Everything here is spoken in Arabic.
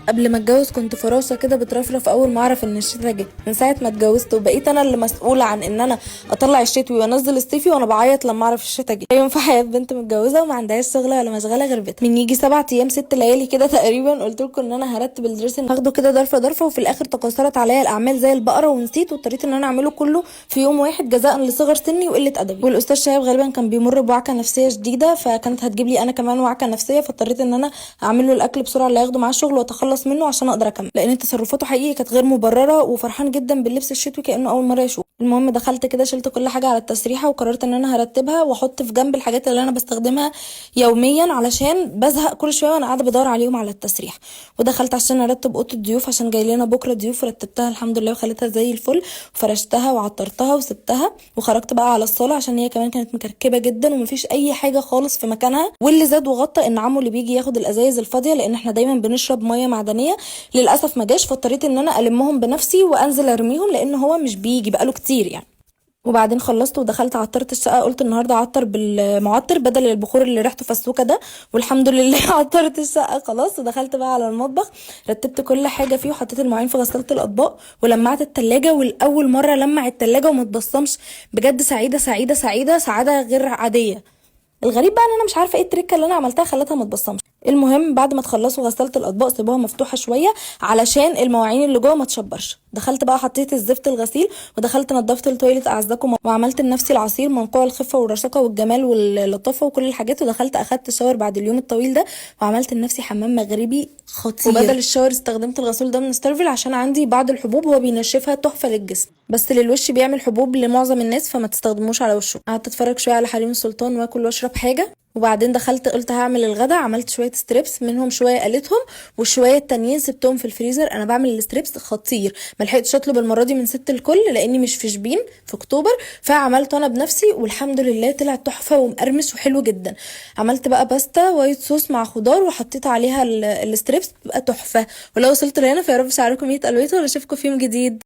قبل ما اتجوز كنت فراشة كده بترفرف اول ما اعرف ان الشتا جه. من ساعة ما اتجوزت وبقيت انا اللي مسؤولة عن ان انا اطلع الشتوي وانزل الصيفي، وانا بعيط لما اعرف الشتا جه. يوم في حياة بنت متجوزة وما عندهاش شغلة ولا مشغلة غير بيتها. من يجي 7 ايام 6 ليالي كده تقريبا قلت لكم ان انا هرتب الدريسنج هاخده كده ضرفة ضرفة، وفي الاخر تكاثرت عليا الاعمال زي البقرة ونسيت، واضطريت ان انا اعمله كله في يوم واحد جزاء لصغر سني وقلة ادبي. والاستاذ شهاب غالبا كان بيمر بوعكة نفسية شديدة، فكانت هتجيب لي انا كمان وعكة نفسية، فاضطريت ان انا اعمل له الاكل بسرعة اللي هياخده معاه الشغل واتخلص منه عشان اقدر اكمل، لان تصرفاته حقيقي كانت غير مبرره، وفرحان جدا باللبس الشتوي كانه اول مره يشوف. المهم دخلت كده شلت كل حاجه على التسريحه، وقررت ان انا هرتبها واحط في جنب الحاجات اللي انا بستخدمها يوميا علشان بزهق كل شويه وانا قاعده بدور عليهم على التسريح. ودخلت عشان ارتب اوضه الضيوف عشان جاي لنا بكره ضيوف، رتبتها الحمد لله وخليتها زي الفل، وفرشتها وعطرتها وسبتها، وخرجت بقى على الصاله عشان هي كمان كانت مكركبه جدا ومفيش اي حاجه خالص في مكانها. واللي زاد وغطى ان عمو اللي بيجي ياخد الازايز الفاضيه، لان احنا دايما بنشرب ميه معدنيه، للاسف ما جاش، فاضطريت ان انا المهم بنفسي وانزل ارميهم لان هو مش بيجي بقاله كتير يعني. وبعدين خلصت ودخلت عطرت الشقه، قلت النهارده اعطر بالمعطر بدل البخور اللي ريحته فسوكه ده، والحمد لله عطرت الشقه خلاص. ودخلت بقى على المطبخ، رتبت كل حاجه فيه وحطيت المواعين في غساله الاطباق ولمعت التلاجة، والاول مره لمع التلاجة وما تبصمش. بجد سعيده سعيده سعيده سعاده غير عاديه. الغريب بقى ان انا مش عارفه ايه التركه اللي انا عملتها خلتها ما تبصمش. المهم بعد ما تخلصوا غسالة الاطباق سيبوها مفتوحه شويه علشان المواعين اللي جوه ما تشبرش. دخلت بقى حطيت الزفت الغسيل، ودخلت نضفت التويلت اعزكم، وعملت لنفسي العصير منقوع الخفه والرشاقه والجمال واللطافه وكل الحاجات، ودخلت اخدت شاور بعد اليوم الطويل ده، وعملت لنفسي حمام مغربي خطير. وبدل الشاور استخدمت الغسول ده من ستارفل عشان عندي بعض الحبوب هو بينشفها تحفه للجسم، بس للوش بيعمل حبوب لمعظم الناس فما تستخدموش على وشه. قعدت اتفرج شويه على حريم السلطان واكل واشرب حاجه، وبعدين دخلت قلت هعمل الغدا. عملت شويه ستريبس، منهم شويه قليتهم وشويه تانيين سبتهم في الفريزر. انا بعمل الستريبس خطير، ملحقتش اطلب المره دي من ست الكل لاني مش في شبين في اكتوبر، فعملته انا بنفسي والحمد لله طلع تحفه ومقرمش وحلو جدا. عملت بقى باستا وايت صوص مع خضار وحطيت عليها الستريبس، بقى تحفه. ولو وصلت لهنا فيا رب شعركم يتقل ولا اشوفكم في يوم جديد.